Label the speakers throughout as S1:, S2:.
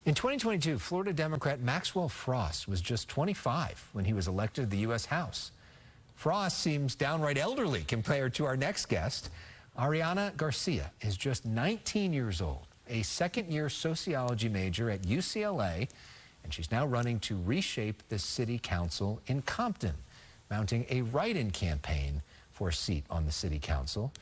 S1: In 2022, Florida Democrat Maxwell Frost was just 25 when he was elected to the U.S. House. Frost seems downright elderly compared to our next guest. Ariana Garcia is just 19 years old, a second-year sociology major at UCLA, and she's now running to reshape the city council in Compton, mounting a write-in campaign for a seat on the city council.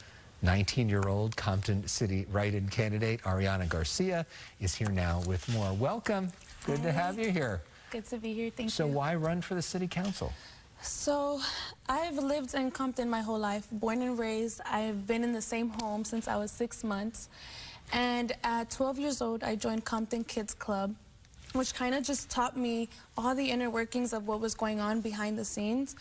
S1: 19-year-old Compton City write-in candidate Ariana Garcia is here now with more. Welcome. Good to have you here.
S2: Good to be here. Thank you.
S1: So why run for the city council?
S2: So I've lived in Compton my whole life, born and raised. I've been in the same home since I was 6 months. And at 12 years old, I joined Compton Kids Club, which kind of just taught me all the inner workings of what was going on behind the scenes.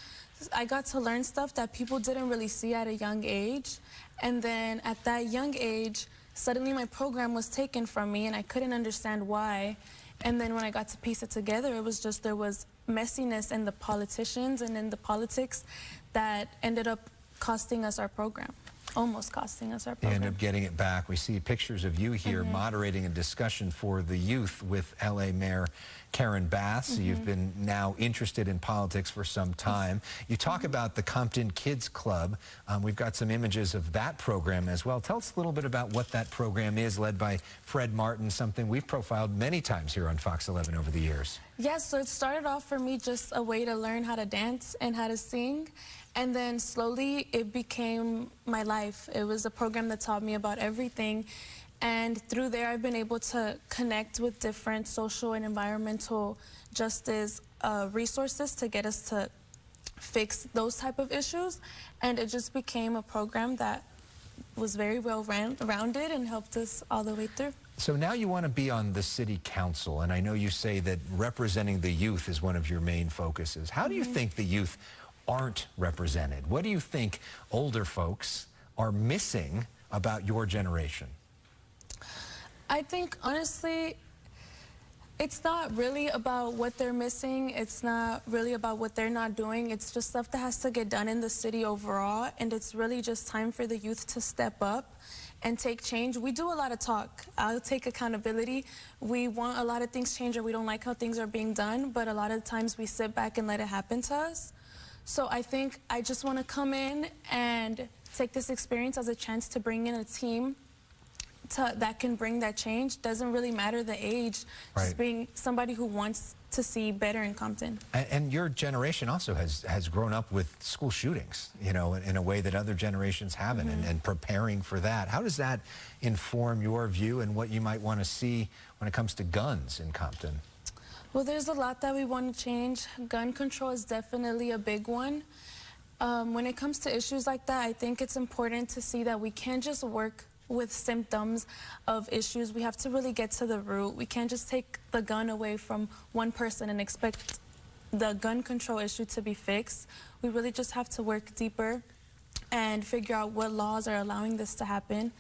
S2: I got to learn stuff that people didn't really see at a young age. And then at that young age, suddenly my program was taken from me and I couldn't understand why. And then when I got to piece it together, it was just there was messiness in the politicians and in the politics that ended up costing us our program. Almost costing us our program.
S1: You end up getting it back. We see pictures of you here moderating a discussion for the youth with LA Mayor Karen Bass. You've been now interested in politics for some time. You talk about the Compton Kids Club. We've got some images of that program as well. Tell us a little bit about what that program is, led by Fred Martin, something we've profiled many times here on Fox 11 over the years.
S2: Yes, so it started off for me just a way to learn how to dance and how to sing. And then slowly it became my life. It was a program that taught me about everything. And through there, I've been able to connect with different social and environmental justice resources to get us to fix those type of issues. And it just became a program that was very well rounded and helped us all the way through.
S1: So now you want to be on the city council, and I know you say that representing the youth is one of your main focuses. How do you think the youth aren't represented? What do you think older folks are missing about your generation?
S2: I think, honestly, it's not really about what they're missing. It's not really about what they're not doing. It's just stuff that has to get done in the city overall, and it's really just time for the youth to step up and take change. We do a lot of talk. I'll take accountability. We want a lot of things changed, or we don't like how things are being done, but a lot of times we sit back and let it happen to us. So I think I just want to come in and take this experience as a chance to bring in a team that can bring that change. Doesn't really matter the age, just being somebody who wants to see better in Compton.
S1: And your generation also has grown up with school shootings, you know, in a way that other generations haven't, and preparing for that. How does that inform your view and what you might want to see when it comes to guns in Compton?
S2: Well, there's a lot that we want to change. Gun control is definitely a big one. When it comes to issues like that, I think it's important to see that we can't just work with symptoms of issues. We have to really get to the root. We can't just take the gun away from one person and expect the gun control issue to be fixed. We really just have to work deeper and figure out what laws are allowing this to happen.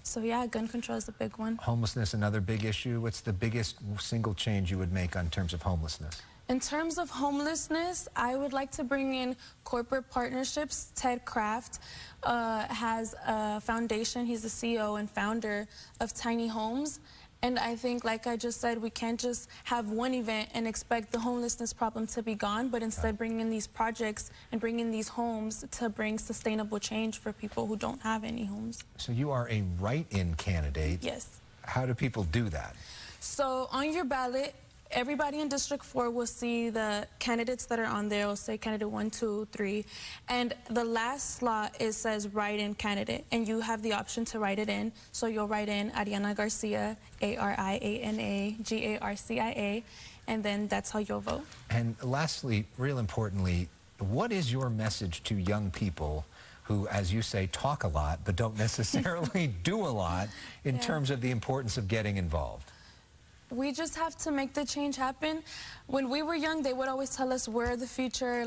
S2: So yeah, gun control is a big one.
S1: Homelessness, another big issue. What's the biggest single change you would make on terms of homelessness?
S2: In terms of homelessness, I would like to bring in corporate partnerships. Ted Kraft has a foundation. He's the CEO and founder of Tiny Homes. And I think, like I just said, we can't just have one event and expect the homelessness problem to be gone, but instead bring in these projects and bring in these homes to bring sustainable change for people who don't have any homes.
S1: So you are a write-in candidate.
S2: Yes.
S1: How do people do that?
S2: So on your ballot, everybody in District 4 will see the candidates that are on there. It'll say candidate 1, 2, 3. And the last slot, it says write-in candidate. And you have the option to write it in. So you'll write in Ariana Garcia, Ariana Garcia. And then that's how you'll vote.
S1: And lastly, real importantly, what is your message to young people who, as you say, talk a lot, but don't necessarily do a lot in terms of the importance of getting involved?
S2: We just have to make the change happen. When we were young, they would always tell us we're the future,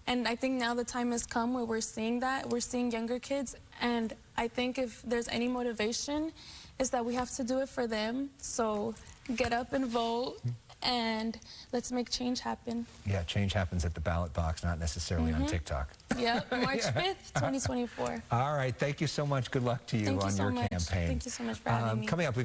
S2: and I think now the time has come where we're seeing that. We're seeing younger kids, and I think if there's any motivation, is that we have to do it for them. So get up and vote, and let's make change happen.
S1: Yeah, change happens at the ballot box, not necessarily on TikTok.
S2: Yep, March 5th, 2024.
S1: All right, thank you so much. Good luck to you on your campaign.
S2: Thank you so much for having me.
S1: Coming up,